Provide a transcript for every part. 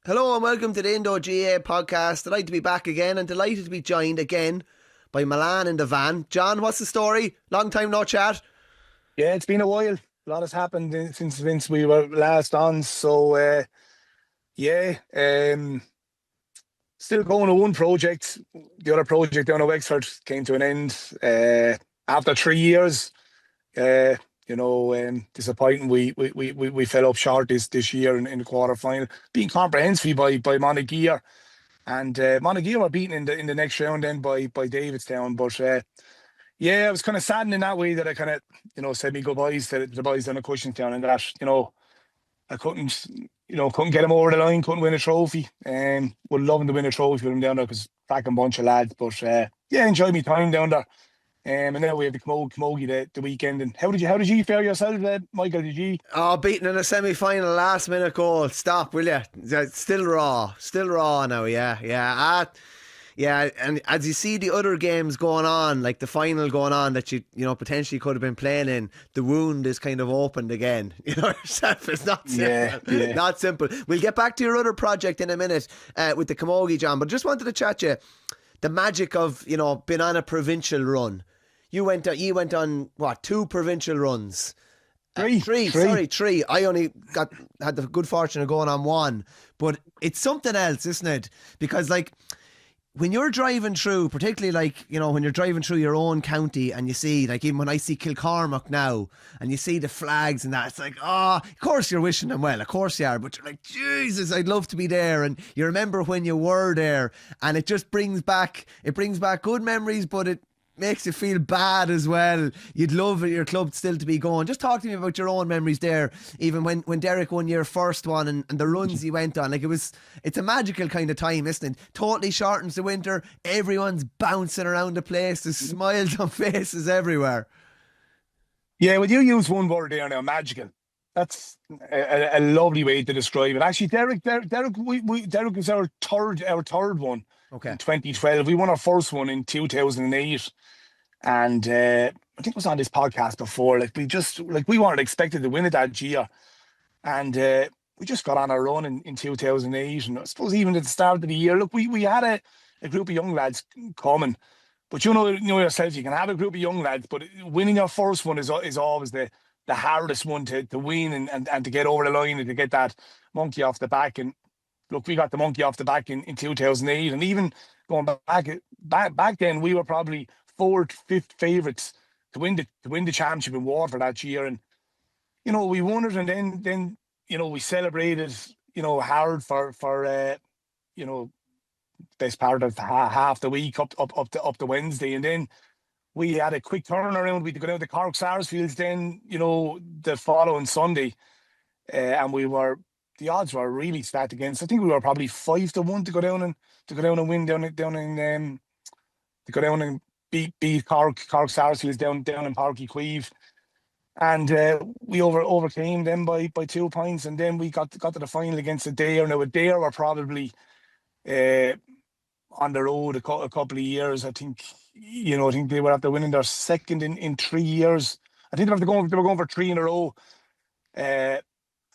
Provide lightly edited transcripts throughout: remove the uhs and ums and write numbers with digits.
Hello and welcome to the Indo GAA Podcast. Delighted to be back again and delighted to be joined again by Mullane in the van. John, what's the story? Long time no chat. Yeah, it's been a while. A lot has happened since we were last on. Yeah, still going on one project. The other project down at Wexford came to an end after 3 years. Uh, Disappointing. We fell up short this year in the quarter final, being comprehensively by Monaghan. And Monaghan were beaten in the next round then by Davidstown. But yeah, I was kind of saddened in that way that I kind of, said me goodbyes to the boys down at Cushintown, and that, I couldn't get them over the line, couldn't win a trophy. Would love them to win a trophy with them down there because cracking bunch of lads. But yeah, enjoyed my time down there. And now we have the Camogie the weekend. And how did you fare yourself, Michael? Did you? Oh, beaten in a semi-final, last minute goal. Stop, will you? Still raw now. Yeah, and as you see the other games going on, like the final going on that you potentially could have been playing in, the wound is kind of opened again. You know yourself, it's not simple. Yeah. Not simple. We'll get back to your other project in a minute with the Camogie, John, but just wanted to chat to you. The magic of, being on a provincial run. You went on what, 2 provincial runs? Three. I only had the good fortune of going on 1, but it's something else, isn't it? Because when you're driving through, particularly when you're driving through your own county and you see, even when I see Kilcormac now and you see the flags and that, it's like, of course you're wishing them well, of course you are, but you're like, Jesus, I'd love to be there. And you remember when you were there, and it just brings back good memories, but it makes you feel bad as well. You'd love your club still to be going. Just talk to me about your own memories there, even when Derek won your first one and the runs he went on. It's a magical kind of time, isn't it? Totally shortens the winter. Everyone's bouncing around the place. There's smiles on faces everywhere. Yeah, well, you use one word there now, magical. That's a lovely way to describe it. Actually, Derek was our third one Okay. in 2012. We won our first one in 2008. And I think it was on this podcast before. We weren't expected to win it that year. And we just got on our run in 2008. And I suppose even at the start of the year, look, we had a group of young lads coming. But you know yourself, you can have a group of young lads, but winning your first one is always the hardest one to win and to get over the line and to get that monkey off the back. And look, we got the monkey off the back in 2008. And even going back then, we were probably fourth, fifth favourites to win the championship in Waterford that year. And we won it, and then we celebrated hard for best part of half the week up to Wednesday. And then we had a quick turnaround. We had to go down to Cork Sarsfields then the following Sunday, and the odds were really stacked against. I think we were probably 5-1 to go down and win down in to go down and beat Cork Sarsfields down in Parky Queeve. And we overcame them by 2 points, and then we got to the final against Adair. Now Adair were probably on the road a couple of years. I think they were after winning their second in 3 years. I think they were going for 3 in a row.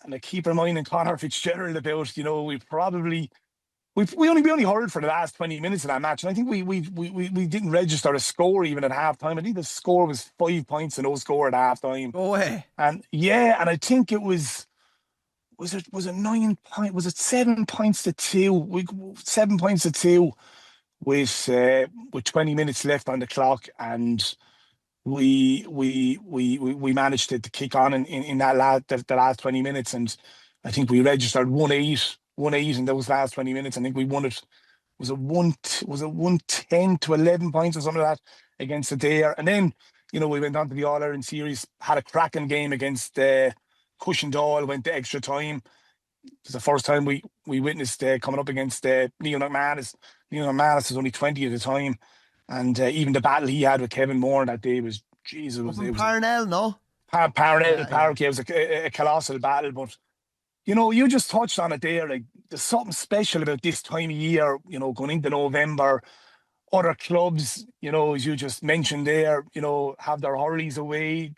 And I keep reminding Conor Fitzgerald about we only hurled for the last 20 minutes of that match, and I think we didn't register a score even at half time. I think the score was 5 points and no score at half time. Go away. And yeah, and I think it was it 9 points? Was it 7 points to 2? 7 points to 2 with 20 minutes left on the clock, and we managed to kick on in the last 20 minutes, and I think we registered 1-8 in those last 20 minutes. I think we won it. Was it 110 to 11 points or something like that against Adair? And then we went on to the All-Ireland series, had a cracking game against Cushintown, went to extra time. It was the first time we witnessed coming up against Neil McManus. Neil McManus was only 20 at the time, and even the battle he had with Kevin Moore that day was, Jesus. It was Parnell, no? Parnell, Park. It was a colossal battle. But you just touched on it there. Like, there's something special about this time of year. Going into November, other clubs, as you just mentioned there, have their hurleys away.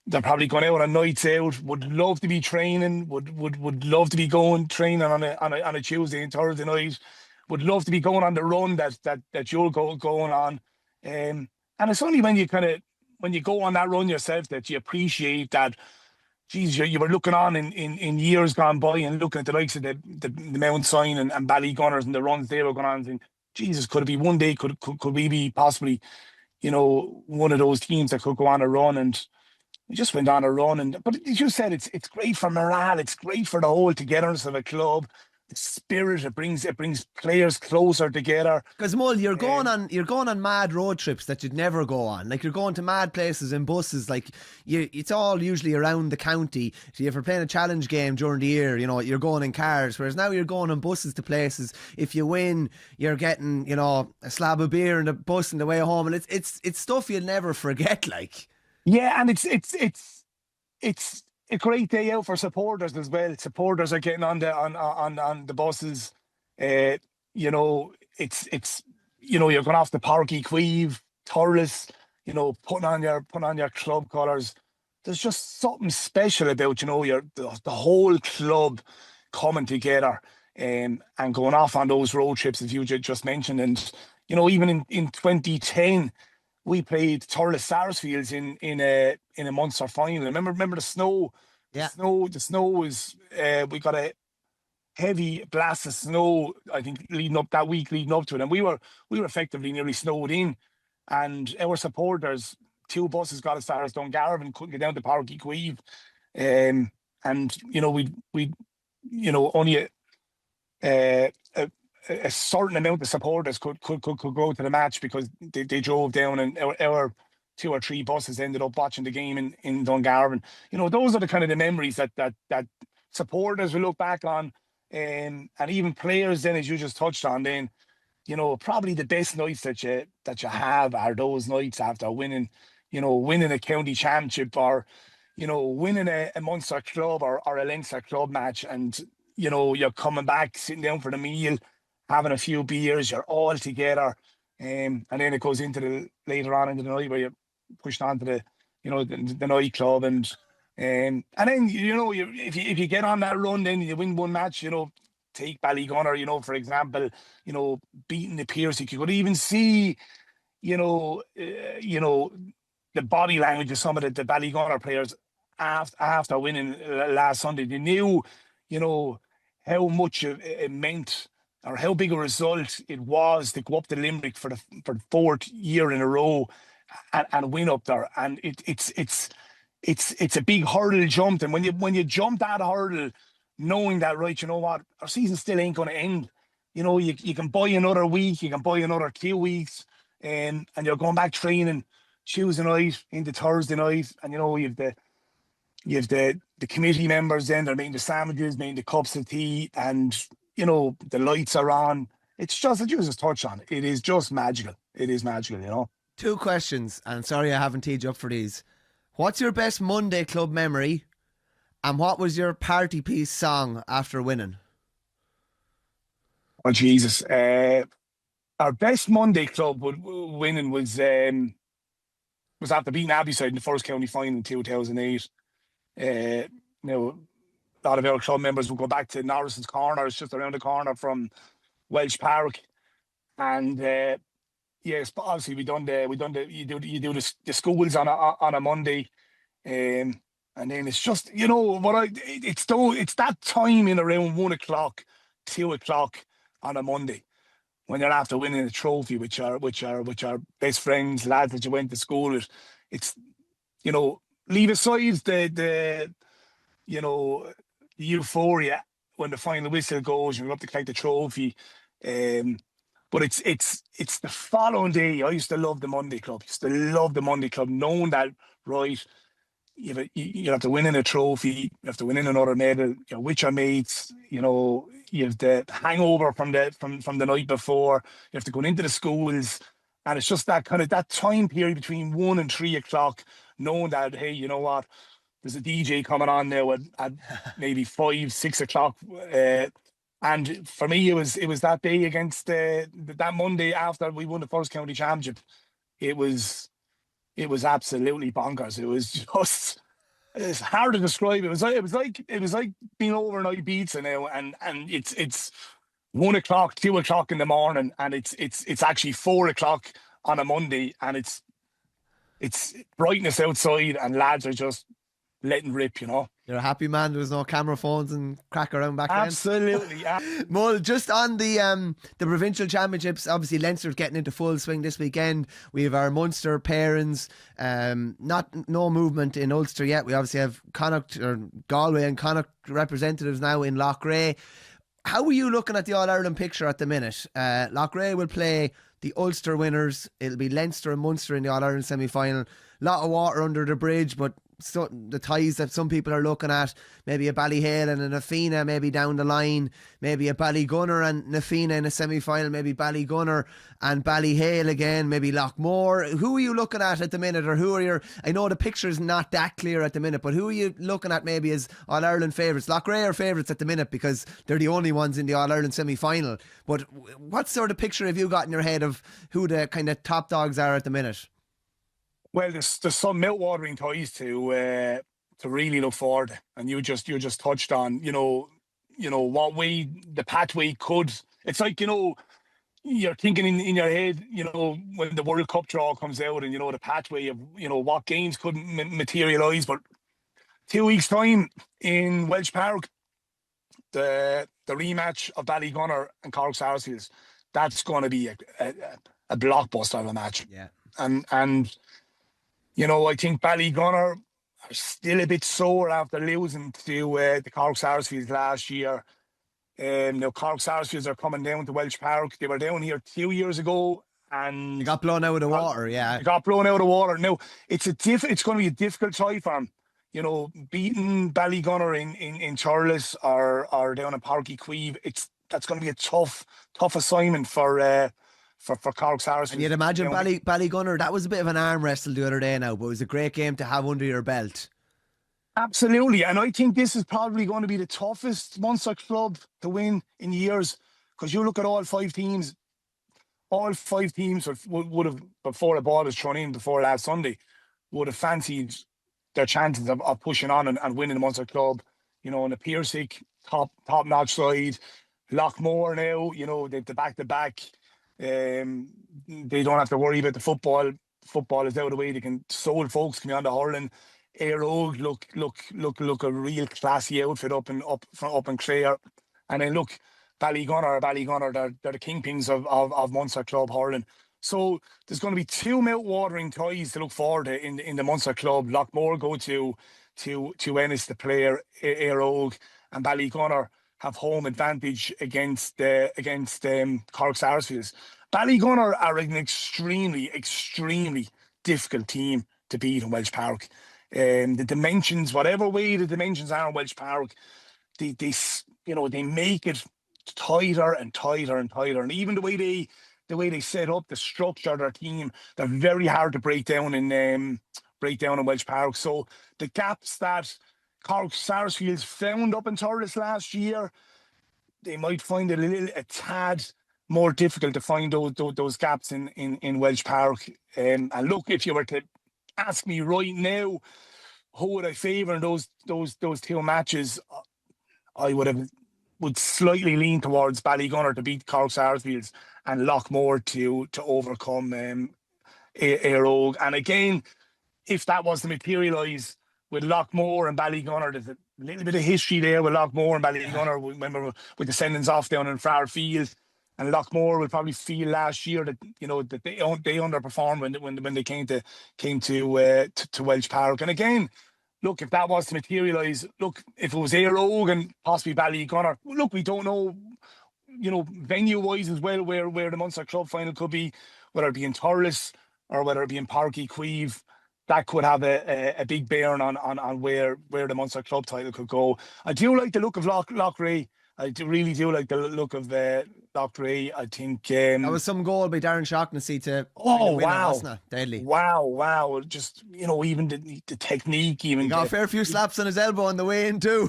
they're probably going out on nights out, would love to be training, would love to be going training on a Tuesday and Thursday night, would love to be going on the run that you're going on. And it's only when you go on that run yourself that you appreciate that, geez, you were looking on in years gone by and looking at the likes of the Mount Sign and Ballygunners and the runs they were going on and thinking, Jesus, could it be one day, could we be possibly, one of those teams that could go on a run? And we just went on a run. But as you said, it's great for morale. It's great for the whole togetherness of a club. The spirit it brings players closer together. Because Mull, you're going on mad road trips that you'd never go on. Like, you're going to mad places in buses. Like, it's all usually around the county. So if you're playing a challenge game during the year, you're going in cars. Whereas now you're going on buses to places. If you win, you're getting a slab of beer in the bus on the way home, and it's stuff you'll never forget. Like, yeah, and it's a great day out for supporters as well. Supporters are getting on the buses. It's you're going off the Parky Queeve, Thurles, putting on your club colours. There's just something special about the whole club coming together and going off on those road trips as you just mentioned. And even in 2010. We played Thurles Sarsfields in a Munster final. Remember the snow? Yeah. The snow was we got a heavy blast of snow, I think, leading up to it. And we were effectively nearly snowed in. And our supporters, 2 buses got as far as Dungarvan, couldn't get down to Parky Queeve. And we only a certain amount of supporters could go to the match because they drove down, and our 2 or 3 buses ended up watching the game in Dungarvan. Those are the kind of the memories that supporters will look back on, and even players then, as you just touched on, then probably the best nights that you have are those nights after winning a county championship, or winning a Munster club or a Leinster club match, and you're coming back, sitting down for the meal, having a few beers, you're all together, and then it goes into later on into the night where you're pushed on to the nightclub, and then if you get on that run, then you win one match, take Ballygunner, for example, beating the Pierce. You could even see, the body language of some of the Ballygunner players after winning last Sunday. They knew, how much it meant, or how big a result it was to go up to Limerick for the 4th year in a row and win up there. And it's a big hurdle jump. And when you jump that hurdle, knowing that, right, our season still ain't going to end. You can buy another week, you can buy another 2 weeks, and you're going back training Tuesday night into Thursday night, and you have the committee members then, they're making the sandwiches, making the cups of tea, and the lights are on. It's just, as you just touched on, it is just magical. It is magical, 2 questions, and sorry I haven't teed you up for these. What's your best Monday club memory, and what was your party piece song after winning? Oh, Jesus. Our best Monday club winning was after beating Abbeyside in the first county final in 2008. A lot of our club members would go back to Norrison's Corner. It's just around the corner from Welsh Park, and yes, but obviously you do the schools on a Monday, and then it's just it's that time in around 1 o'clock, 2 o'clock on a Monday when you're after winning a trophy, which are best friends, lads that you went to school with. It's leave aside the euphoria when the final whistle goes and you're up to collect the trophy. But it's the following day. I used to love the Monday Club. Knowing that, right, you have to win in a trophy, you have to win in another medal, you're with your mates, you have the hangover from the night before, you have to go into the schools, and it's just that kind of that time period between 1 and 3 o'clock, knowing that, hey, you know what, there's a DJ coming on now at maybe 5, 6 o'clock. And for me, it was that day against that Monday after we won the first county championship. It was absolutely bonkers. It was just It's hard to describe. It was like being overnight pizza now, and it's 1 o'clock, 2 o'clock in the morning, and it's actually 4 o'clock on a Monday, and it's brightness outside, and lads are just letting rip, You're a happy man. There was no camera phones and crack around back then. Absolutely. Mull, just on the provincial championships, obviously Leinster's getting into full swing this weekend. We have our Munster pairings. No movement in Ulster yet. We obviously have Connacht or Galway and Connacht representatives now in Loughrea. How are you looking at the All-Ireland picture at the minute? Loughrea will play the Ulster winners. It'll be Leinster and Munster in the All-Ireland semi-final. Lot of water under the bridge, but the ties that some people are looking at, maybe a Ballyhale and a Nafina maybe down the line, maybe a Ballygunner and Nafina in a semi-final, maybe Ballygunner and Ballyhale again, maybe Loughmore. Who are you looking at the minute, or who are your, I know the picture's not that clear at the minute, but who are you looking at maybe as All-Ireland favourites? Loughrea are favourites at the minute because they're the only ones in the All-Ireland semi-final, but what sort of picture have you got in your head of who the kind of top dogs are at the minute? Well, there's some mouth-watering ties to really look forward, and you just touched on what way the pathway could. It's like you're thinking in your head when the World Cup draw comes out, and the pathway of what games could materialise. But 2 weeks time in Welsh Park, the rematch of Ballygunner and Cork Sarsfields, that's going to be a blockbuster of a match. Yeah, and I think Ballygunner are still a bit sore after losing to the Cork Sarsfields last year. Now Cork Sarsfields are coming down to Welsh Park. They were down here 2 years ago, and they got blown out of the water. Yeah, they got blown out of the water. Now it's going to be a difficult try for them. Beating Ballygunner in Thurles or down in Páirc Uí Chaoimh, that's going to be a tough assignment for Cork Sarsfields. And you'd imagine Ballygunner, that was a bit of an arm wrestle the other day now, but it was a great game to have under your belt. Absolutely, and I think this is probably going to be the toughest Munster club to win in years, because you look at all five teams would have, before the ball was thrown in before last Sunday, would have fancied their chances of pushing on and winning the Munster club. In the Piersic, top-notch side, Loughmore now, the back-to-back. They don't have to worry about the football. Football is out of the way. Soul folks can be on the hurling. Aerogue look a real classy outfit up in Clare. And then look, Ballygunner, they're the kingpins of Munster club hurling. So there's going to be two mouth-watering ties to look forward to in the Munster club. Loughmore go to Ennis to play Aerogue, and Ballygunner have home advantage against Cork Sarsfields. Ballygunner are an extremely, extremely difficult team to beat in Welsh Park. The dimensions, whatever way the dimensions are in Welsh Park, they make it tighter and tighter and tighter. And even the way they set up the structure of their team, they're very hard to break down in Welsh Park. So the gaps that Cork Sarsfields found up in Thurles last year, they might find it a tad more difficult to find those gaps in Welsh Park. And look, if you were to ask me right now, who would I favour in those two matches, I would slightly lean towards Ballygunner to beat Cork Sarsfields and Loughmore to overcome Aerogue. And again, if that was to materialise with Loughmore and Ballygunner, there's a little bit of history there with Loughmore and Ballygunner. Remember with the sendings off down in Flower Field, and Loughmore will probably feel last year that that they underperformed when they came to Welsh Park. And again, look, if that was to materialise, look, if it was Aerogue and possibly Ballygunner, look, we don't know, venue wise as well where the Munster club final could be, whether it be in Thurles or whether it be in Páirc Uí Chaoimh. That could have a big bearing on where the Munster club title could go. I do like the look of Loughrea. I really do like the look of Loughrea. I think that was some goal by Darren Shaughnessy to win it, wasn't it? Deadly. Wow. Just even the technique, even he got a fair few slaps on his elbow on the way in too.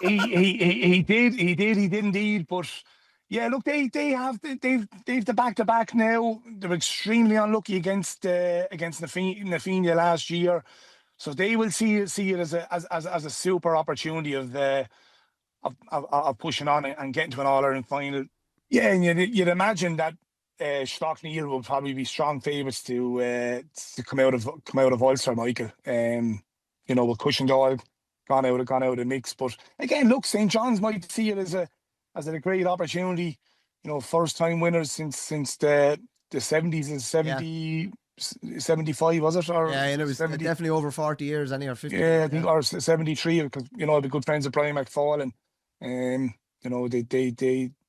he did indeed. But yeah, look, they've the back-to-back now. They're extremely unlucky against Nafina last year. So they will see it as a super opportunity of pushing on and getting to an All-Ireland final. Yeah, and you'd imagine that Slaughtneil will probably be strong favourites to come out of Ulster, Michael. With Cushendall gone out of the mix. But again, look, St. John's might see it as a great opportunity. First time winners since the 70s and 75, was it? Or yeah, and it was 70? definitely over 40 years, or 50. Yeah, I think, or 73, because I've been good friends of Brian McFall, and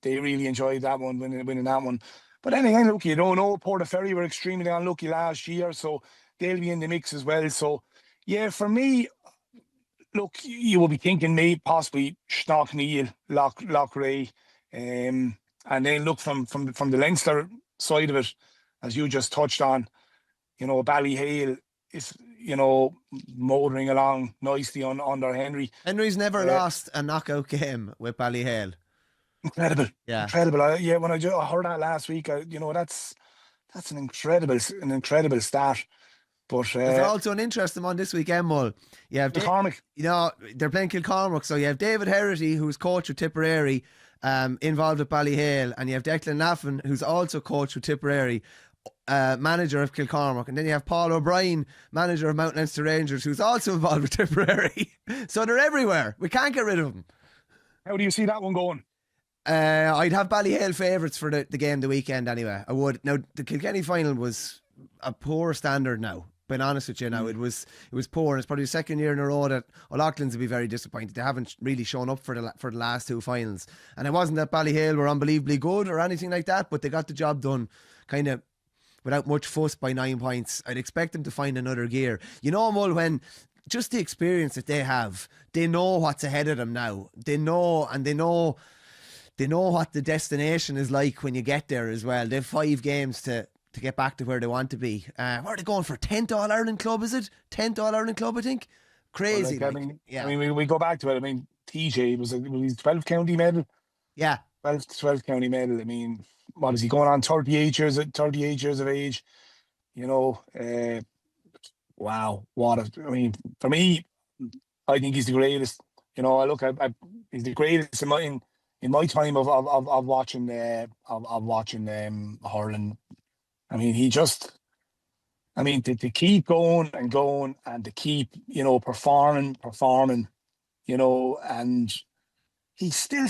they really enjoyed that one, winning that one. But then again, look, you don't know. Portaferry were extremely unlucky last year, so they'll be in the mix as well. So yeah, for me, look, you will be thinking maybe possibly Slaughtneil, Loughrea, and then look from the Leinster side of it, as you just touched on. Ballyhale is motoring along nicely under Henry. Henry's never lost a knockout game with Ballyhale. Incredible, yeah, incredible. When I heard that last week, that's an incredible start. But there's also an interesting one this weekend, Mull. You have Kilcormac. They're playing Kilcormac, so you have David Herity, who's coach of Tipperary, involved with Ballyhale, and you have Declan Laffin, who's also coach with Tipperary, manager of Kilcormac, and then you have Paul O'Brien, manager of Mount Leinster Rangers, who's also involved with Tipperary. So they're everywhere. We can't get rid of them. How do you see that one going? I'd have Ballyhale favourites for the game the weekend anyway. I would. Now, the Kilkenny final was a poor standard now. Being honest with you now, it was poor, and it's probably the second year in a row that O'Loughlin's will be very disappointed. They haven't really shown up for the last two finals. And it wasn't that Ballyhale were unbelievably good or anything like that, but they got the job done kind of without much fuss by 9 points. I'd expect them to find another gear. Mull, when just the experience that they have, they know what's ahead of them now. They know what the destination is like when you get there as well. They have 5 games to get back to where they want to be. Where are they going for? 10th All-Ireland club, is it? 10th All-Ireland club, I think. Crazy. We go back to it. TJ was 12th county medal. Yeah. 12th county medal. What is he going on? 38 years of age. Wow. For me, I think he's the greatest. He's the greatest in my time of watching hurling. To keep going and going, and to keep performing, and he still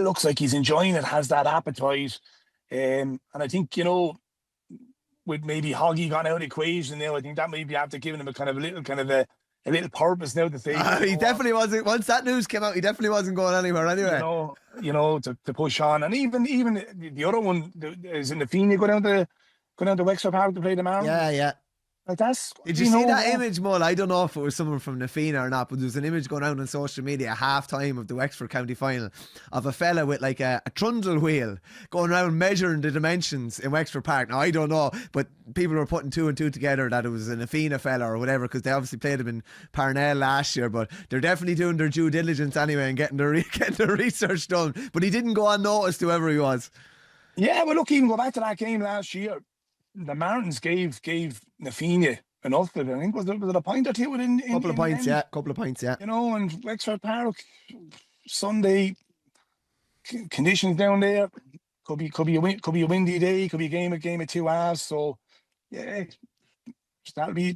looks like he's enjoying it, has that appetite, and I think with maybe Hoggy gone out of the equation now, I think that maybe after giving him a little purpose now to say he definitely wasn't. Once that news came out, he definitely wasn't going anywhere anyway. To push on, and even the other one is in the Feeney go down to Wexford Park to play tomorrow. Yeah. Like that's. Did you see that image, Mull? I don't know if it was someone from Nafina or not, but there was an image going out on social media at half time of the Wexford County final of a fella with like a trundle wheel going around measuring the dimensions in Wexford Park. Now, I don't know, but people were putting 2 and 2 together that it was a Nafina fella or whatever, because they obviously played him in Parnell last year, but they're definitely doing their due diligence anyway and getting their research done. But he didn't go unnoticed, whoever he was. Yeah, well, look, even go back to that game last year. The Martins gave Nafina enough. I think was it a point or two within couple of points, yeah. And Wexford Park Sunday conditions down there could be a windy day, could be a game of 2 hours. So yeah, there'll be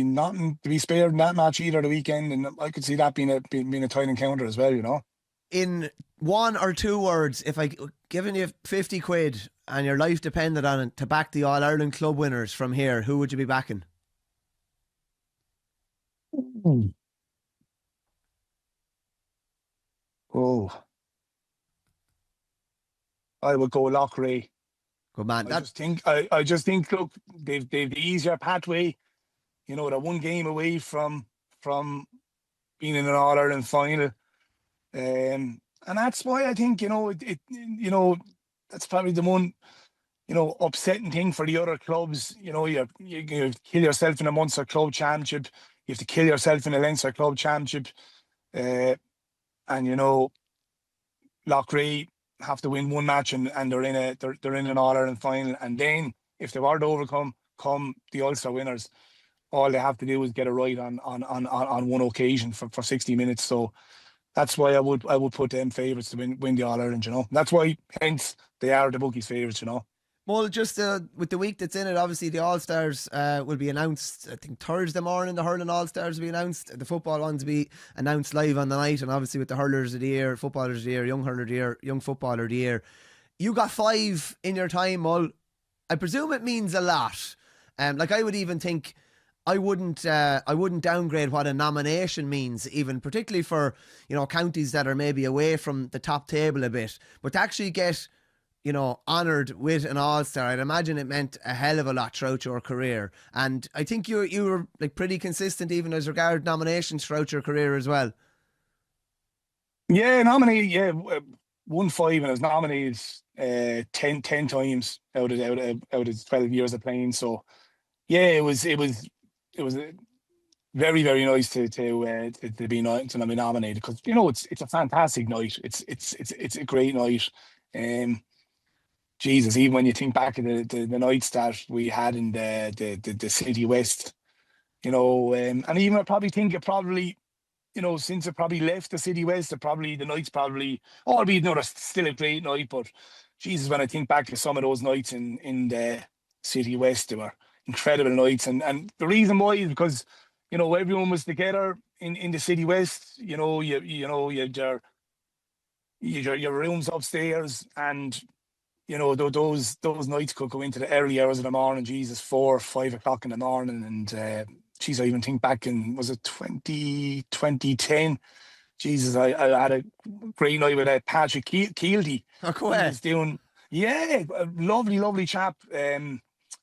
nothing to be spared in that match either the weekend, and I could see that being a tight encounter as well. In 1 or 2 words, if I given you 50 quid and your life depended on it to back the All-Ireland club winners from here, who would you be backing? Oh, I would go Loughrea. Good man. I just think look, they've the easier pathway. They're 1 game away from being in an All-Ireland final. And that's why I think, that's probably the one, upsetting thing for the other clubs. You kill yourself in a Munster Club Championship. You have to kill yourself in a Leinster Club Championship. And, Loughrea have to win 1 match and they're in an All-Ireland final. And then if they were to overcome the Ulster winners, all they have to do is get it right on one occasion for 60 minutes. So that's why I would put them favourites to win the All Ireland. That's why, hence they are the bookies' favourites. Well, just with the week that's in it, obviously the All Stars will be announced. I think Thursday morning the hurling All Stars will be announced. The football ones will be announced live on the night, and obviously with the hurlers of the year, footballers of the year, young hurler of the year, young footballer of the year. You got 5 in your time, Mull. I presume it means a lot. Like I would even think I wouldn't downgrade what a nomination means, even particularly for counties that are maybe away from the top table a bit, but to actually get honoured with an All-Star, I'd imagine it meant a hell of a lot throughout your career. And I think you were like pretty consistent even as regard nominations throughout your career as well. Yeah, nominated. Yeah, won 5 and I was nominated 10 times out of 12 years of playing. So yeah, it was very, very nice to be nominated, because it's a fantastic night. It's a great night. Jesus, even when you think back of the nights that we had in the City West, and even I probably think since it probably left the City West, the nights probably, albeit still a great night, but Jesus, when I think back to some of those nights in the City West, they were incredible nights, and the reason why is because everyone was together in the City West. You had your rooms upstairs, and those nights could go into the early hours of the morning. Jesus, 4 or 5 o'clock in the morning, and geez, I even think back in, was it 2010? Jesus, I had a great night with Patrick Keelty. Oh, go ahead. He was doing, yeah, a lovely chap,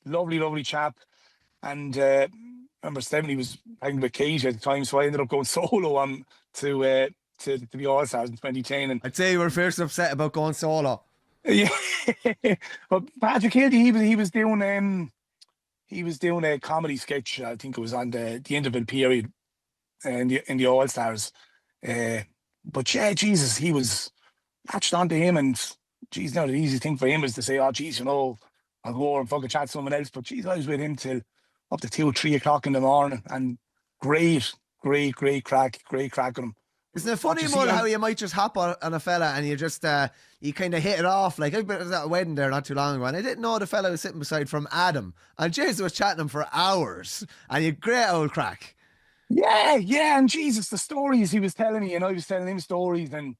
lovely chap, and remember Stephanie was playing with Katie at the time, so I ended up going solo on to the All Stars in 2010. And I'd say you were first upset about going solo. Yeah, but Patrick Keelty, he was doing a comedy sketch. I think it was on the end of the period in the All Stars. But yeah, Jesus, he was latched onto him, and geez, now the easy thing for him is to say, "Oh, geez, I'll go over and fucking chat to someone else." But geez, I was with him till up to 2 or 3 o'clock in the morning, and great crack with him. Isn't it funny, Mull, how you might just hop on a fella and you just you kind of hit it off? Like I was at a wedding there not too long ago, and I didn't know the fella was sitting beside from Adam, and Jesus was chatting him for hours, and you great old crack. Yeah, and Jesus, the stories he was telling me, and I was telling him stories, and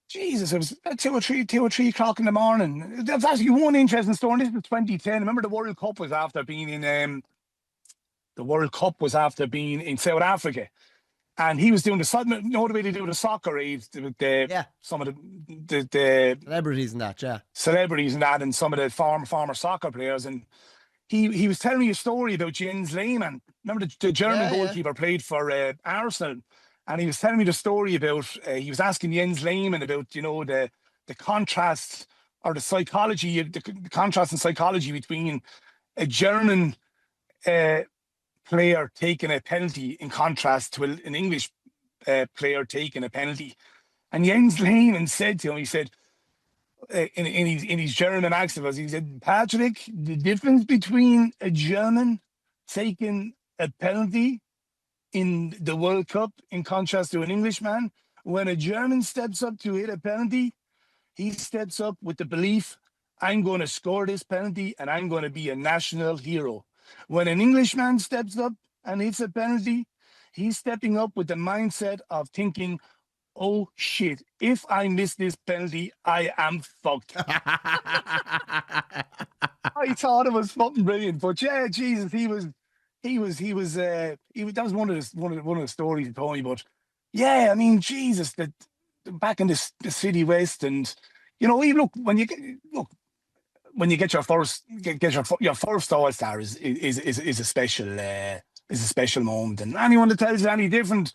Jesus, it was at 2 or 3 o'clock in the morning. That's actually one interesting story. This was 2010. Remember, the World Cup was after being in South Africa. And he was doing the way they do the soccer aids with some of the celebrities and that, and some of the former soccer players. And he was telling me a story about Jens Lehmann. Remember the German goalkeeper played for Arsenal, and he was telling me the story about. He was asking Jens Lehmann about the contrast or the psychology, the contrast in psychology between a German player taking a penalty in contrast to an English player taking a penalty. And Jens Lehmann said to him, he said, in his German accent, he said, "Patrick, the difference between a German taking a penalty in the World Cup in contrast to an Englishman, when a German steps up to hit a penalty, he steps up with the belief, I'm going to score this penalty and I'm going to be a national hero. When an Englishman steps up and hits a penalty, he's stepping up with the mindset of thinking, oh shit, if I miss this penalty, I am fucked." I thought it was fucking brilliant. But yeah, Jesus, that was one of the stories he told me. But yeah, I mean, Jesus, that back in the City West, and even when you get your first All Star is a special moment, and anyone that tells you any different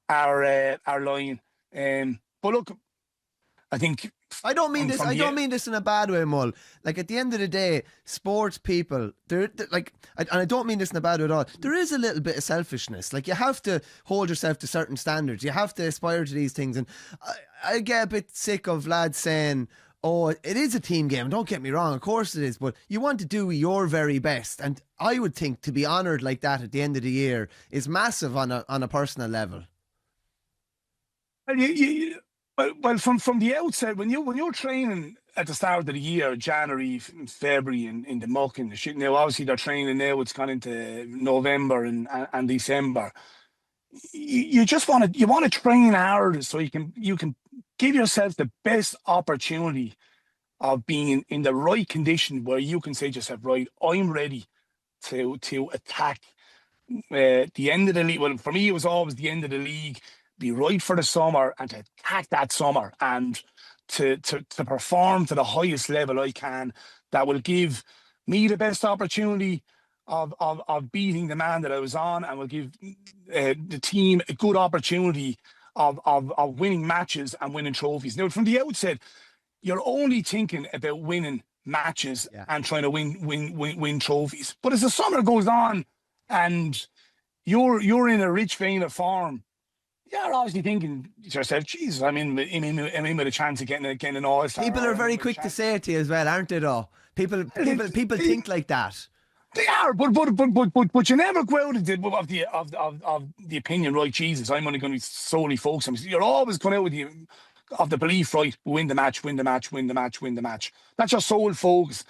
are lying. But look, I think I don't mean this. I don't mean this in a bad way, Mull. Like at the end of the day, sports people, they're like, and I don't mean this in a bad way at all. There is a little bit of selfishness. Like you have to hold yourself to certain standards. You have to aspire to these things, and I get a bit sick of lads saying, Oh, it is a team game. Don't get me wrong. Of course it is. But you want to do your very best. And I would think to be honoured like that at the end of the year is massive on a personal level. Well, well, from the outset, when you're training at the start of the year, January, February, in the muck and the shit. Now, obviously, they're training now. It's gone into November and December. You just want to train hard so you can give yourself the best opportunity of being in the right condition where you can say to yourself, right, I'm ready to attack the end of the league. Well, for me, it was always the end of the league, be right for the summer and to attack that summer and to perform to the highest level I can. That will give me the best opportunity of beating the man that I was on, and will give the team a good opportunity of winning matches and winning trophies. Now, from the outset, you're only thinking about winning matches and trying to win trophies. But as the summer goes on and you're in a rich vein of form, you're obviously thinking to yourself, Jesus, I'm in with a chance of getting an All-Star. People are very quick to say it to you as well, aren't they, though? People think like that. They are, but you never go out of the opinion, right? Jesus, I'm only going to be solely focused on. You're always going out with the belief, right? Win the match, win the match, win the match, win the match. That's your sole focus.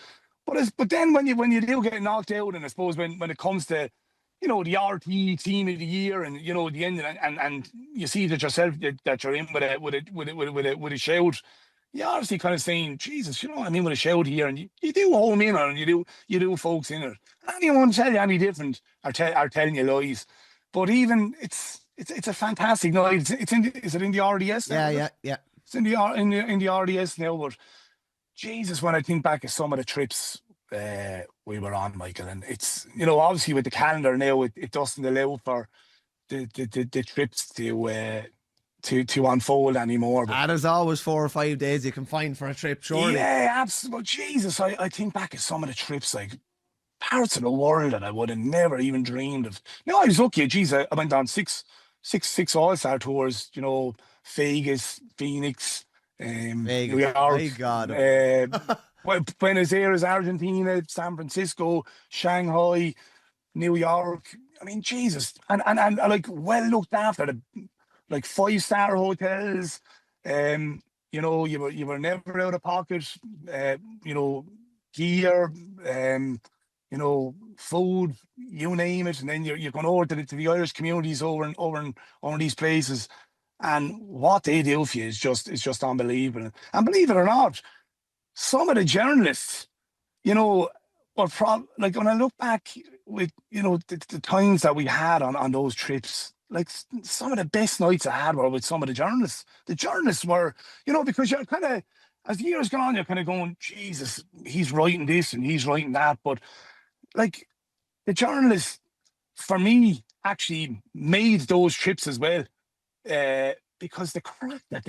But then when you do get knocked out, and I suppose when it comes to the RT team of the year, and the end, and you see that yourself that you're in with a shout. You're obviously kind of saying, Jesus, I'm in with a shout here, and you do home in it, and you do folks in it. Anyone tell you any different are telling you lies. But even it's a fantastic night. Is it in the RDS now? Yeah. It's in the RDS now. But Jesus, when I think back of some of the trips we were on, Michael, and it's obviously with the calendar now, it doesn't allow for the trips to unfold anymore. But there's always 4 or 5 days you can find for a trip, surely. Yeah, absolutely. Jesus, I think back at some of the trips, like parts of the world that I would have never even dreamed of. I was lucky. Geez, I went on six All-Star tours. Vegas, Phoenix, Vegas. New York, My God. Buenos Aires, Argentina, San Francisco, Shanghai, New York. I mean, Jesus, and like well looked after, like 5-star hotels. You were never out of pocket. Gear, food, you name it, and then you're going over to the Irish communities over in these places, and what they do for you is just unbelievable. And believe it or not, some of the journalists, like when I look back with the times that we had on those trips, like some of the best nights I had were with some of the journalists. The journalists were, because you're kind of, as the years go on, you're kind of going, Jesus, he's writing this and he's writing that. But like the journalists, for me, actually made those trips as well. Because the crack that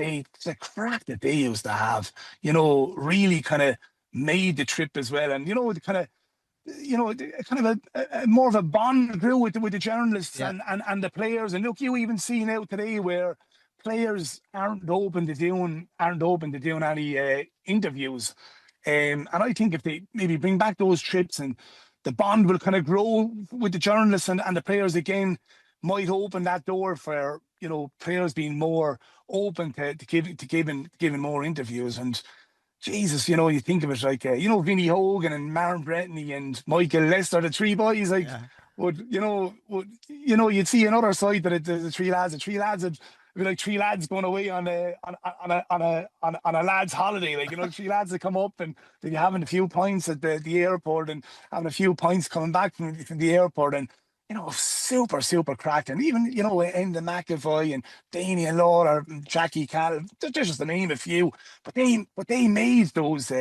they used to have, really kind of made the trip as well. And, the kind of a more of a bond grew with the journalists and the players. And look, you even see now today where players aren't open to doing any interviews. And I think if they maybe bring back those trips, and the bond will kind of grow with the journalists and the players again, might open that door for players being more open to giving more interviews. And Jesus, you think of it like Vinnie Hogan and Maren Bretney and Michael Lester, the three boys, like you'd see another side that the three lads would be like three lads going away on a lad's holiday, like three lads that come up and they'd be having a few pints at the airport and having a few pints coming back from the airport, and super cracked. And even Enda McAvoy and Damien Lawler and Jackie Cal, just to name a few, but they made those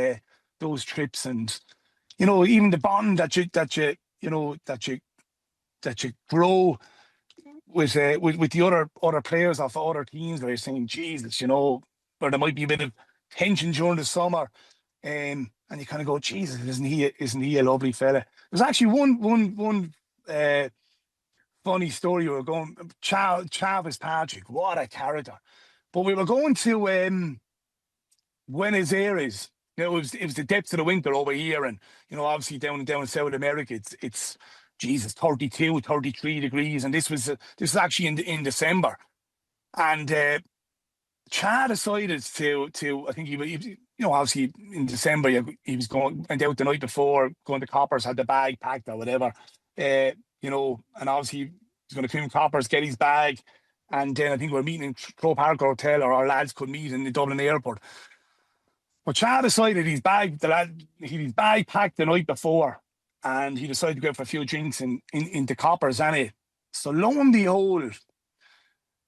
trips. And even the bond that you grow with the other players off other teams, where you're saying, Jesus, where there might be a bit of tension during the summer, and you kind of go, Jesus, isn't he a lovely fella? There's actually one funny story. We were going, Chavis Patrick, what a character. But we were going to Buenos Aires. It was the depths of the winter over here, and obviously down in South America, it's Jesus, 32, 33 degrees, and this was actually in December, and Chad decided to I think he obviously in December he went out the night before, going to Coppers, had the bag packed or whatever, and obviously he's going to come Coppers, get his bag, and then I think we're meeting in Crow Park Hotel, or our lads could meet in the Dublin airport. But Chad decided his bag packed the night before, and he decided to go for a few drinks in the Coppers, and so lo and behold,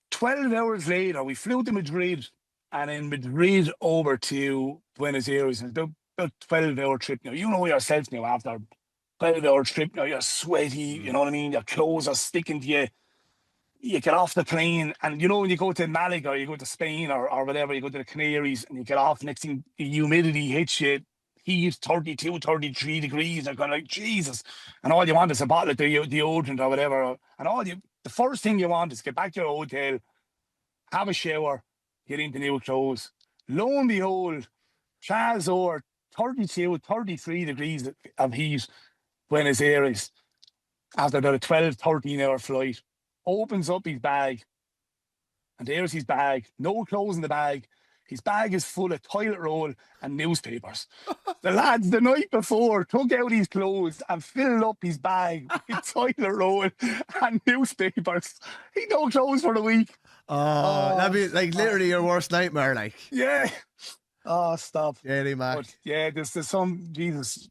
12 hours later, we flew to Madrid, and in Madrid over to Buenos Aires. And about 12-hour trip now. You know yourself now, after 12-hour trip now, you're sweaty, you know what I mean? Your clothes are sticking to you. You get off the plane, and when you go to Malaga, or you go to Spain, or whatever, you go to the Canaries, and you get off, next thing, the humidity hits you. Heat 32, 33 degrees. They're going like, Jesus. And all you want is a bottle of deodorant or whatever. And the first thing you want is get back to your hotel, have a shower, get into new clothes. Lo and behold, Charles over 32, 33 degrees of heat, Buenos Aires, after about a 12, 13-hour flight, opens up his bag, and there's his bag. No clothes in the bag. His bag is full of toilet roll and newspapers. The lads the night before took out his clothes and filled up his bag with toilet roll and newspapers. He no clothes for the week. Oh, that'd be like literally your worst nightmare, like. Yeah. Oh, stop. Yeah, Mac. But yeah, there's some there's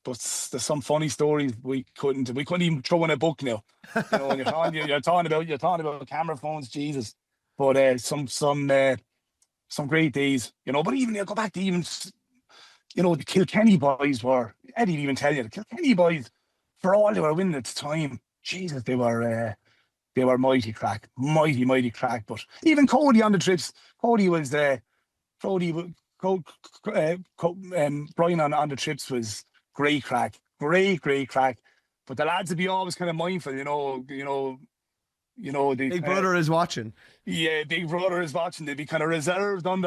some funny stories we couldn't even throw in a book now. When you're talking about camera phones, Jesus. But some great days, But even you go back to the Kilkenny boys were. Eddie'd even tell you the Kilkenny boys, for all they were winning at the time, Jesus, they were mighty crack, mighty crack. But even Cody on the trips, Brian on the trips was great crack, great crack. But the lads would be always kind of mindful, Big brother is watching. Yeah, Big Brother is watching. They'd be kind of reserved when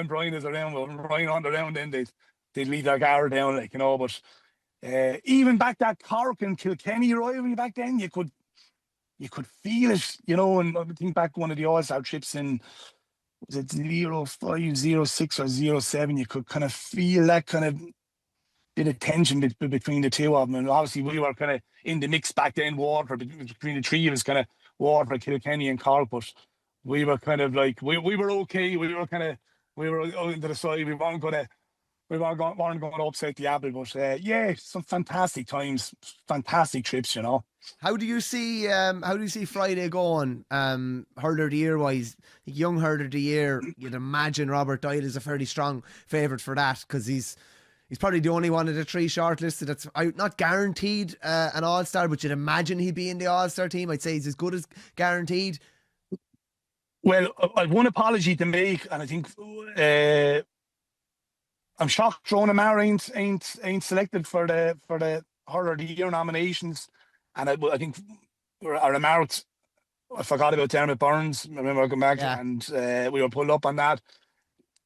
Brian is around. When Brian on around, then they'd leave their guard down, But even back that Cork and Kilkenny rivalry back then, you could feel it, And I think back one of the All-Star trips in, was it 05, 06 or 07, you could kind of feel that kind of bit of tension between the two of them. And obviously we were kind of in the mix back then, Waterford, between the three of us, kind of Waterford, Kilkenny and Cork, but we were kind of like, we were okay. We were into the side. We weren't going to upset the apple, but yeah, some fantastic times, fantastic trips, How do you see Friday going? Hurler of the Year wise, young Hurler of the Year, you'd imagine Robert Doyle is a fairly strong favourite for that, because he's probably the only one of the three shortlisted that's not guaranteed an All-Star, but you'd imagine he'd be in the All-Star team. I'd say he's as good as guaranteed. Well, I've one apology to make, and I think I'm shocked Drona Maher ain't selected for the Hurler of the Year nominations. And I think I remarked, I forgot about Dermot Burns. I remember I come back and we were pulled up on that.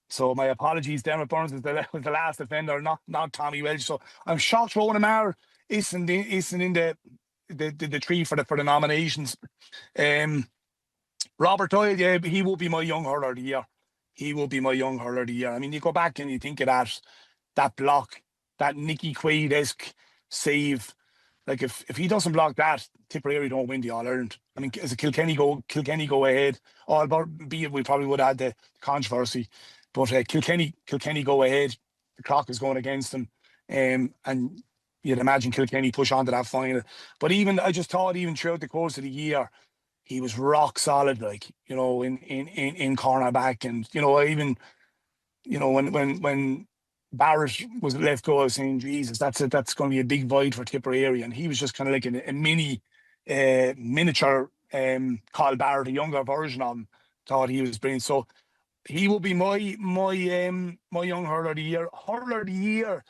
So my apologies. Dermot Burns was the last offender, not Tommy Welch. So I'm shocked Drona Maher isn't in the tree for the nominations. Robert Doyle, yeah, he will be my young Hurler of the Year. He will be my young Hurler of the Year. I mean, you go back and you think of that block, that Nicky Quaid-esque save. Like if he doesn't block that, Tipperary don't win the All-Ireland. I mean, as a Kilkenny go ahead, albeit we probably would have had the controversy, but Kilkenny go ahead. The clock is going against them, and you'd imagine Kilkenny push on to that final. But I just thought even throughout the course of the year, he was rock solid, in cornerback, and even when Barrett was let go, I was saying, Jesus, that's going to be a big void for Tipperary, and he was just kind of like a mini miniature Carl Barrett, a younger version of him. Thought he was brilliant. So he will be my young Hurler of the Year. Hurler of the Year.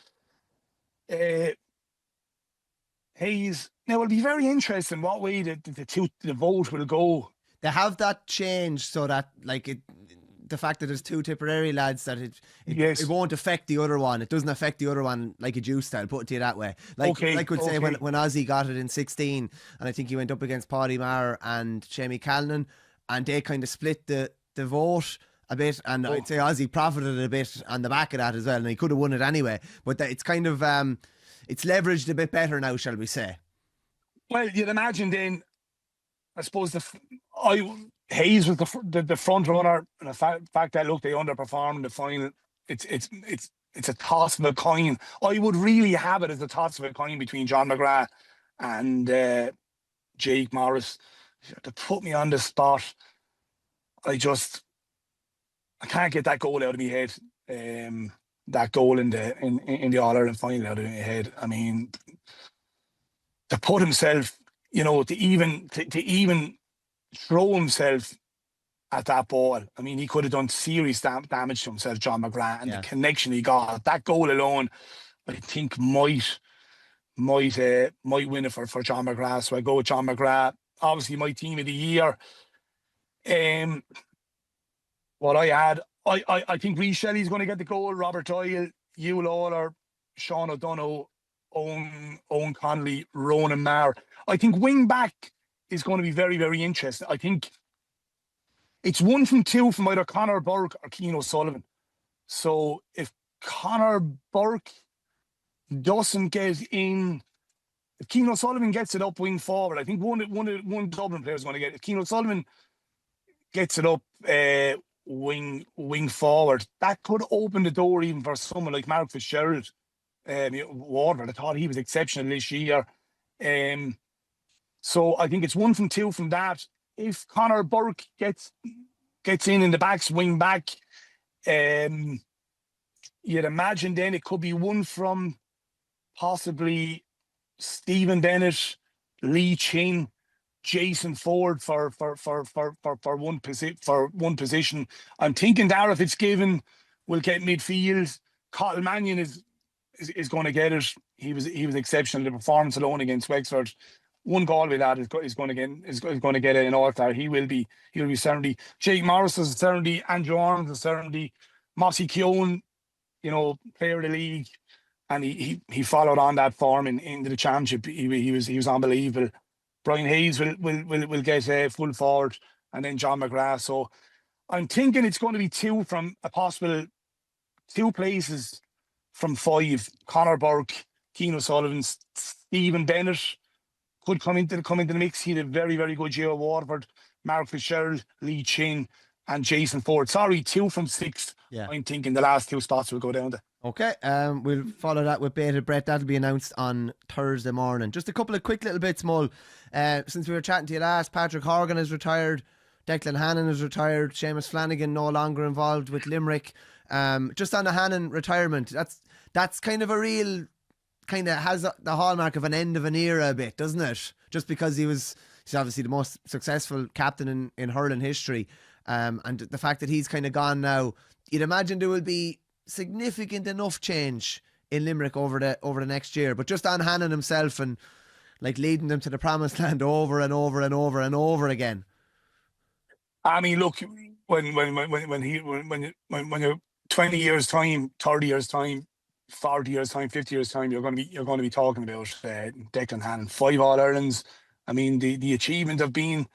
Hayes. Now it'll be very interesting what way the vote will go. They have that change so that the fact that there's two Tipperary lads that Yes. it won't affect the other one. It doesn't affect the other one like it used to. I'll put it to you that way. Like we'd say when Ozzy got it in 16, and I think he went up against Paddy Maher and Jamie Callan, and they kind of split the vote a bit, and I'd say Ozzy profited a bit on the back of that as well, and he could have won it anyway. But it's kind of it's leveraged a bit better now, shall we say? Well, you'd imagine then, I suppose Hayes was the front runner, and the fact that look, they underperformed in the final. It's a toss of a coin. I would really have it as a toss of a coin between John McGrath and Jake Morris. To put me on the spot, I can't get that goal out of my head. That goal in the All-Ireland final out of my head. I mean, to put himself, to even throw himself at that ball. I mean, he could have done serious damage to himself, John McGrath, and the connection he got. That goal alone, I think might win it for John McGrath. So I go with John McGrath. Obviously, my team of the year. What I had, I think Rhys Shelley's going to get the goal. Robert Doyle, Hugh Lawler, Sean O'Donoghue, Owen Connolly, Ronan Maher. I think wing back is going to be very, very interesting. I think it's 1 from 2 from either Conor Burke or Cian O'Sullivan. So if Conor Burke doesn't get in, if Cian O'Sullivan gets it up wing forward, I think one Dublin player is going to get it. If Cian O'Sullivan gets it up wing forward, that could open the door even for someone like Mark Fitzgerald. Waterford, I thought he was exceptional this year. So I think it's 1 from 2 from that. If Conor Burke gets in the backs, wing back, you'd imagine then it could be 1 from possibly Stephen Bennett, Lee Chin, Jason Ford for one position. I'm thinking Dara Fitzgibbon will get midfield. Cathal Mannion is going to get it. He was exceptional. The performance alone against Wexford, 1 goal with that is going to get it in All-Star. He'll be certainly. Jake Morris is certainly. Andrew Arms is certainly. Mossy Keown, player of the league, and he followed on that form into the championship. He was unbelievable. Brian Hayes will get full forward, and then John McGrath. So I'm thinking it's going to be 2 from a possible 2 places from 5. Conor Burke, Cian O'Sullivan, Stephen Bennett could come into the mix. He had a very, very good year at Waterford. Mark Fitzgerald, Lee Chin, and Jason Ford. Sorry, 2 from 6. Yeah. I'm thinking the last 2 spots will go down there. Okay, we'll follow that with bated breath. That'll be announced on Thursday morning. Just a couple of quick little bits, Mull. Since we were chatting to you last, Patrick Horgan is retired. Declan Hannon is retired. Seamus Flanagan no longer involved with Limerick. Just on the Hannon retirement, that's kind of a real, kind of has the hallmark of an end of an era a bit, doesn't it? Just because he's obviously the most successful captain in hurling history. And the fact that he's kind of gone now, you'd imagine there will be significant enough change in Limerick over the next year. But just on Hannon himself and like leading them to the promised land over and over and over and over again. I mean, look, when you're 20 years time, 30 years time, 40 years time, 50 years time, you're going to be talking about Declan Hannon, 5 All-Irelands. I mean, the achievement of being,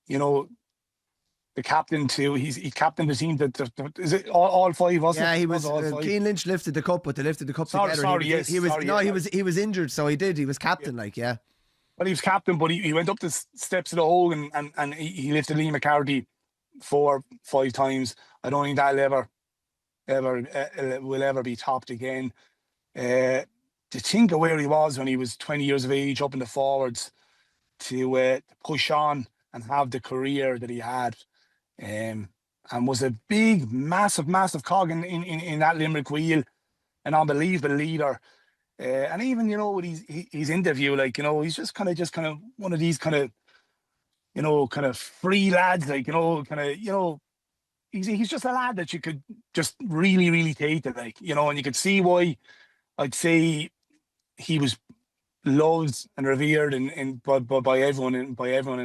the captain too. He captained the team. Is it all 5? Wasn't it? Yeah, he was. Cian Lynch lifted the cup, but they lifted the cup together. He was injured, so he did. He was captain, yeah. Well, he was captain, but he went up the steps of the Horgan and he lifted Liam McCarthy 4-5 times. I don't think that'll will ever be topped again. To think of where he was when he was 20 years of age, up in the forwards, to push on and have the career that he had. And was a big, massive cog in that Limerick wheel, an unbelievable leader. And even, with his interview, he's just kind of one of these kind of free lads, he's just a lad that you could just really, really take to, and you could see why I'd say he was loved and revered by everyone in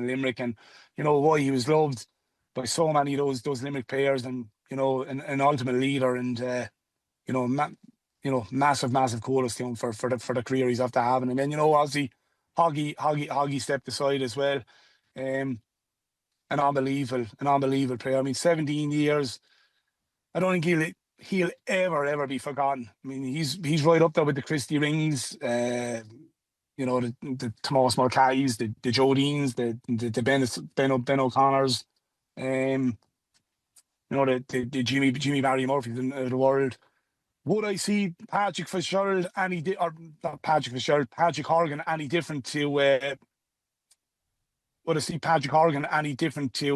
Limerick, and why he was loved by so many of those Limerick players. And an ultimate leader, and massive kudos to him for the career he's after having. And then obviously Hoggy stepped aside as well. An unbelievable player. I mean, 17 years. I don't think he'll ever be forgotten. I mean, he's right up there with the Christy Rings, the Tomas Mulcahy's, the Jodines, the Ben O'Connors, the Jimmy Barry Murphys of the world. Would I see Patrick Fitzgerald Patrick Horgan any different to? Would I see Patrick Horgan any different to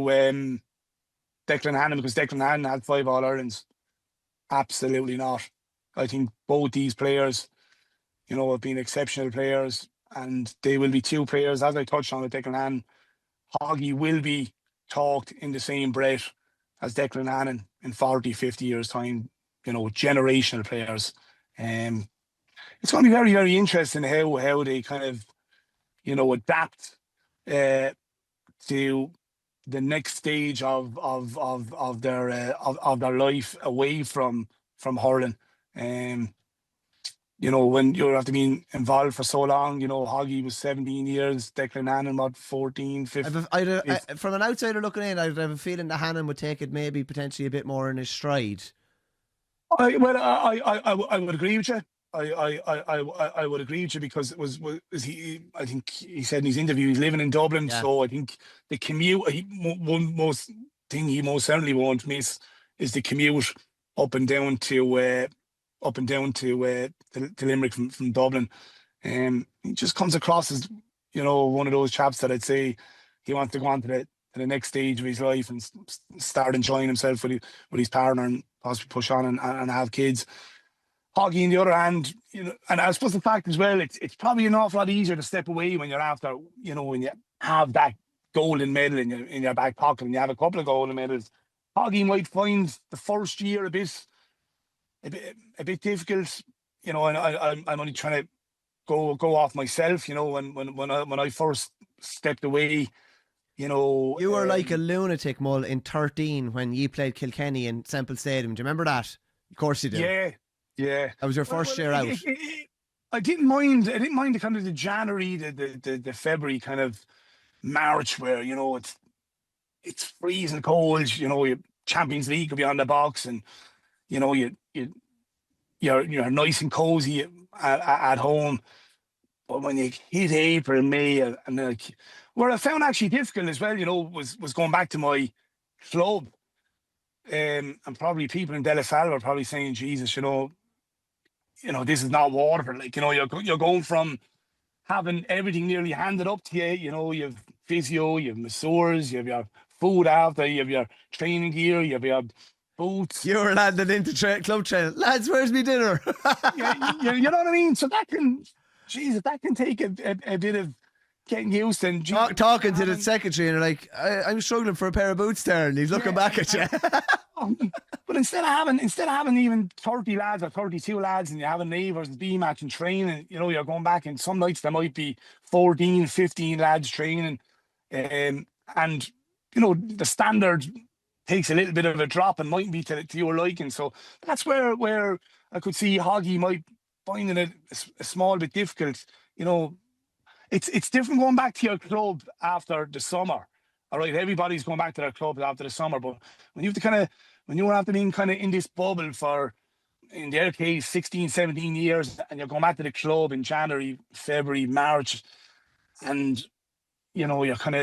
Declan Hannon, because Declan Hannon had 5 All-Irelands? Absolutely not. I think both these players, have been exceptional players, and they will be 2 players, as I touched on with Declan Hannon. Hoggy will be talked in the same breath as Declan Hannon in 40, 50 years' time, generational players. It's going to be very, very interesting how they kind of, adapt to the next stage of their life away from hurling. When you have to be involved for so long, Hoggy was 17 years, Declan Hannon, what, 14, 15? From an outsider looking in, I'd have a feeling that Hannon would take it maybe potentially a bit more in his stride. I would agree with you. I would agree with you, because I think he said in his interview he's living in Dublin, so I think the commute, most certainly won't miss is the commute up and down to Limerick from Dublin. He just comes across as one of those chaps that I'd say he wants to go on to the next stage of his life and start enjoying himself with his partner, and possibly push on and have kids. Hoggy, on the other hand, and I suppose the fact as well, it's probably an awful lot easier to step away when you're after, when you have that golden medal in your back pocket, and you have a couple of golden medals. Hoggy might find the first year a bit difficult, and I'm only trying to go off myself. When I first stepped away, you were like a lunatic, Mull, in 13 when you played Kilkenny in Semple Stadium. Do you remember that? Of course you do. Yeah. That was your first year out. I didn't mind the kind of the January, the February, kind of March, where it's freezing cold. Your Champions League could be on the box, and you're nice and cozy at home. But when you hit April, May, and where I found actually difficult as well, was going back to my club. And probably people in Ballyhale were probably saying, Jesus, this is not Waterford. Like, you're going from having everything nearly handed up to you. You have physio, you have masseurs, you have your food after, you have your training gear, you have your boots. You were landing into club training. Lads, where's me dinner? you know what I mean? So that can take a bit of getting used to. And talking to the secretary, and you're like, I'm struggling for a pair of boots there, and he's looking back at you. But instead of having even 30 lads or 32 lads, and you have a A versus B match and training, you're going back, and some nights there might be 14, 15 lads training, and the standard takes a little bit of a drop and mightn't be to your liking. So that's where I could see Hoggy might finding it a small bit difficult. It's different going back to your club after the summer. All right, everybody's going back to their club after the summer, but when you have to be in this bubble for, in their case, 16, 17 years, and you're going back to the club in January, February, March, and you're kind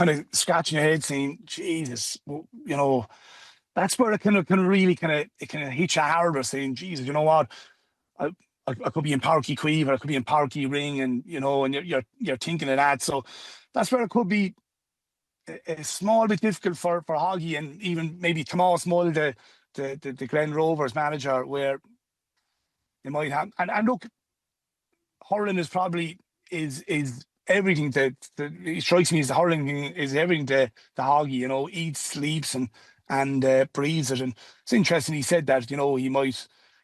of scratching your head saying, Jesus, that's where it kind of hit you harder, saying, Jesus, you know what, I could be in Parky Queeve, or I could be in Parky Ring, and you're thinking of that. So that's where it could be a small bit difficult for Hoggy, and even maybe Tomas Mull, the Glen Rovers manager, where they might have. And look, hurling is probably is everything that it strikes me as the hurling is everything to Hoggy. Eats, sleeps, and breathes it. And it's interesting he said that.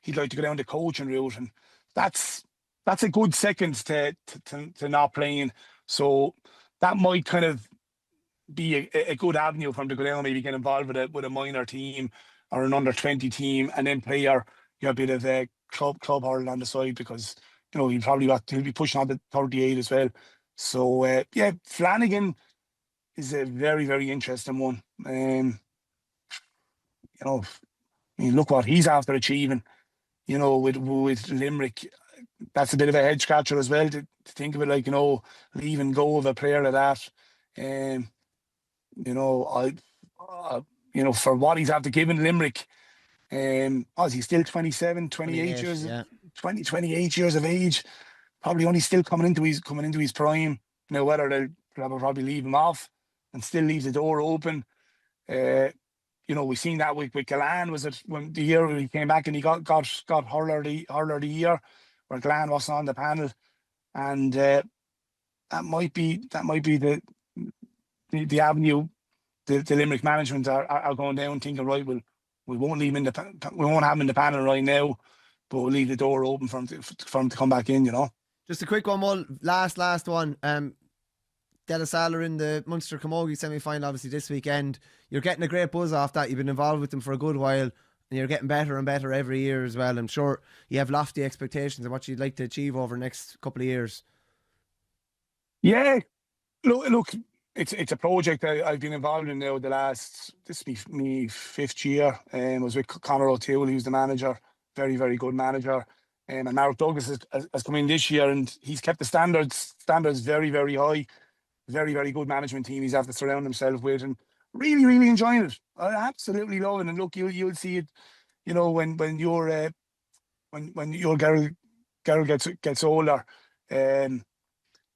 He'd like to go down the coaching route, and that's a good second to not playing. So that might kind of be a good avenue for him to go down, maybe get involved with a minor team or an under-20 team, and then play your bit of club hurling on the side, because he'll be pushing on the 38 as well. So yeah, Flanagan is a very, very interesting one. I mean, look what he's after achieving. With Limerick, that's a bit of a head scratcher as well to think of it, like, leaving go of a player like that. For what he's after giving Limerick, is he still 27, 28 years, yeah. 28 years of age? Probably only still coming into his prime. Now, whether they'll probably leave him off and still leave the door open. We've seen that with Galan. Was it when the year he came back and he got Hurler the year, where Galan wasn't on the panel, and that might be the avenue the Limerick management are going down, thinking, right, we won't leave him we won't have him in the panel right now, but we'll leave the door open for him to come back in. Just a quick one, Mull. Last one. De La Salle are in the Munster Camogie semi-final, obviously, this weekend. You're getting a great buzz off that. You've been involved with them for a good while, and you're getting better and better every year as well. I'm sure you have lofty expectations of what you'd like to achieve over the next couple of years. Yeah, look, it's a project I've been involved in now. This is me 5th year. I was with Conor O'Toole, who's the manager, very, very good manager. And Mark Douglas has come in this year, and he's kept the standards very, very high. Very, very good management team he's had to surround himself with, and really, really enjoying it. I absolutely love it. And look, you'll see it, when your girl gets older.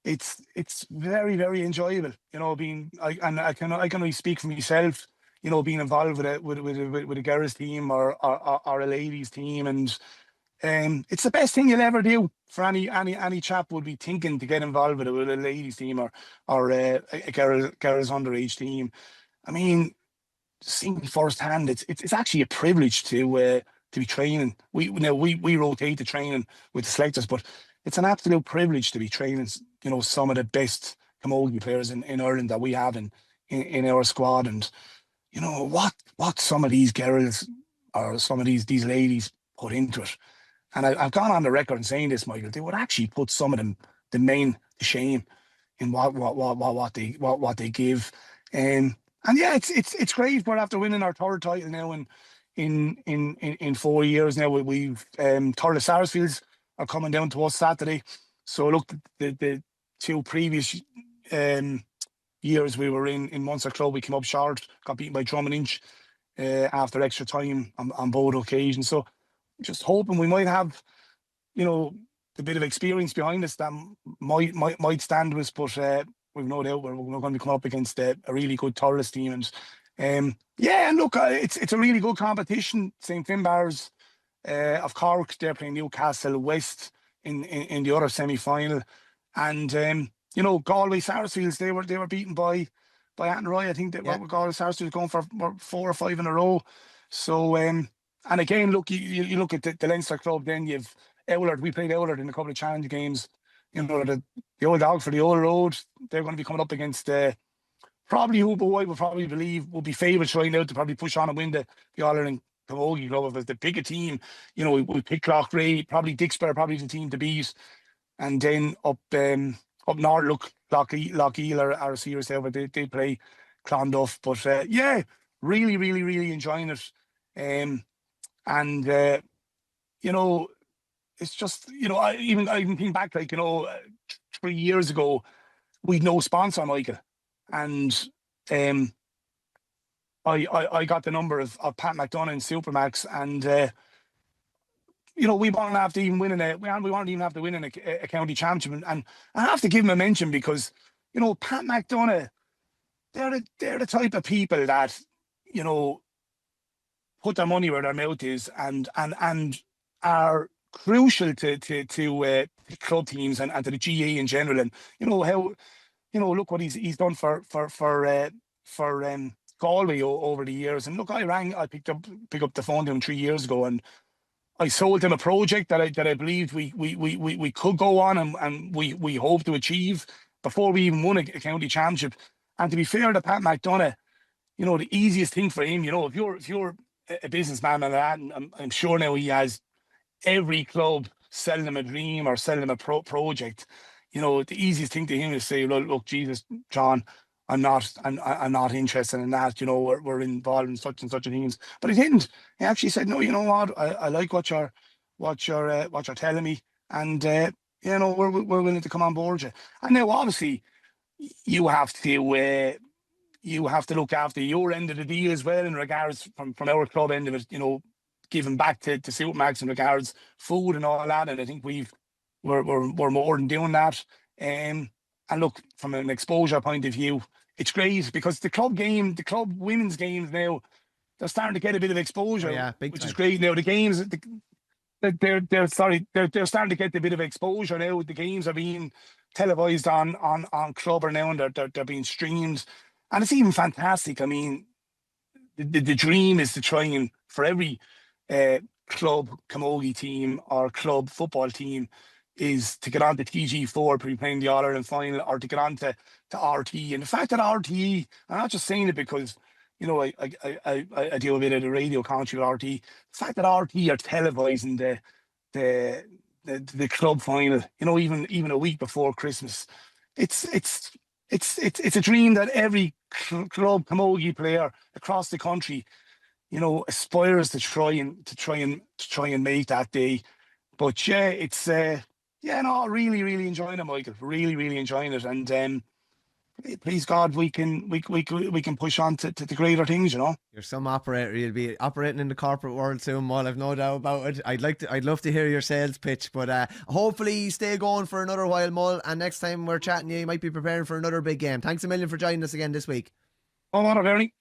It's very, very enjoyable. I can only speak for myself. Being involved with a girls team or a ladies team, and it's the best thing you'll ever do for any chap would be thinking to get involved with a ladies team or a girls underage team. I mean, seeing firsthand, it's actually a privilege to be training. We rotate the training with the selectors, but it's an absolute privilege to be training, some of the best camogie players in Ireland that we have in our squad. And what some of these girls or some of these ladies put into it. And I've gone on the record in saying this, Michael. They would actually put some of them to shame in what they give. And yeah, it's great. We're after winning our third title now in 4 years now. We've Thurles Sarsfields are coming down to us Saturday. So look, the 2 previous years we were in Munster Club, we came up short, got beaten by Drum and Inch after extra time on both occasions. So just hoping we might have, the bit of experience behind us that might stand with us, but we've no doubt we're going to be coming up against a really good Thurles team. And yeah, and look, it's a really good competition. St. Finbarrs of Cork, they're playing Newcastle West in the other semi-final, and Galway Sarsfields, they were beaten by Attenroy. I think that Galway Sarsfields going for 4 or 5 in a row. So and again, look, you look at the Leinster club. Then you've Ellard. We played Ellard in a couple of challenge games. The old dog for the old road. They're going to be coming up against probably who I would probably believe will be favourites right now to probably push on and win the All-Ireland Camogie Club. If the bigger team, we pick Loughrea, probably Dixper, probably the team to beat. And then up north, look, Lougheed are serious there, but they play Clonduff. But yeah, really, really, really enjoying it. And it's just, I even think back, like, 3 years ago, we'd no sponsor, Michael. And I got the number of Pat McDonough in Supermax, and we weren't after even winning we weren't even after winning a county championship. And I have to give him a mention because, Pat McDonough, they're the type of people that, put their money where their mouth is and are crucial to club teams and to the GAA in general. And how look what he's done for Galway over the years. And look, I picked up the phone to him 3 years ago, and I sold him a project that I believed we could go on and we hope to achieve before we even won a county championship. And to be fair to Pat McDonough, you know, the easiest thing for him, you know, if you're a businessman and that, and I'm sure now he has every club selling him a dream or selling him a project. You know, the easiest thing to him is say, look, Jesus, John, I'm not interested in that. You know, we're involved in such and such things. But he didn't. He actually said, no, you know what? I like what you're telling me, and you know, we're willing to come on board you. And now, obviously, you have to. You have to look after your end of the deal as well in regards from our club end of it, you know, giving back to Supermax in regards food and all that. And I think we're more than doing that. And look, from an exposure point of view, it's great because the club women's games now, they're starting to get a bit of exposure, which is great. Now the games, they're starting to get a bit of exposure now. The games are being televised on Clubber now, and they're being streamed, and it's even fantastic. I mean, the dream is to try and for every club camogie team or club football team is to get on to TG4 playing the All-Ireland final, or to get on to RTE. And the fact that RTE, I'm not just saying it because, you know, I do a bit of the radio commentary with RTE. The fact that RTE are televising the club final, you know, even a week before Christmas, it's a dream that every club camogie player across the country, you know, aspires to try and make that day. But yeah, it's no, really enjoying it, Michael. Really enjoying it, and please God, we can push on to the greater things, you know. You're some operator. You'll be operating in the corporate world soon, Mull. I've no doubt about it. I'd love to hear your sales pitch, but hopefully you stay going for another while, Mull. And next time we're chatting, you might be preparing for another big game. Thanks a million for joining us again this week. Oh, what a very.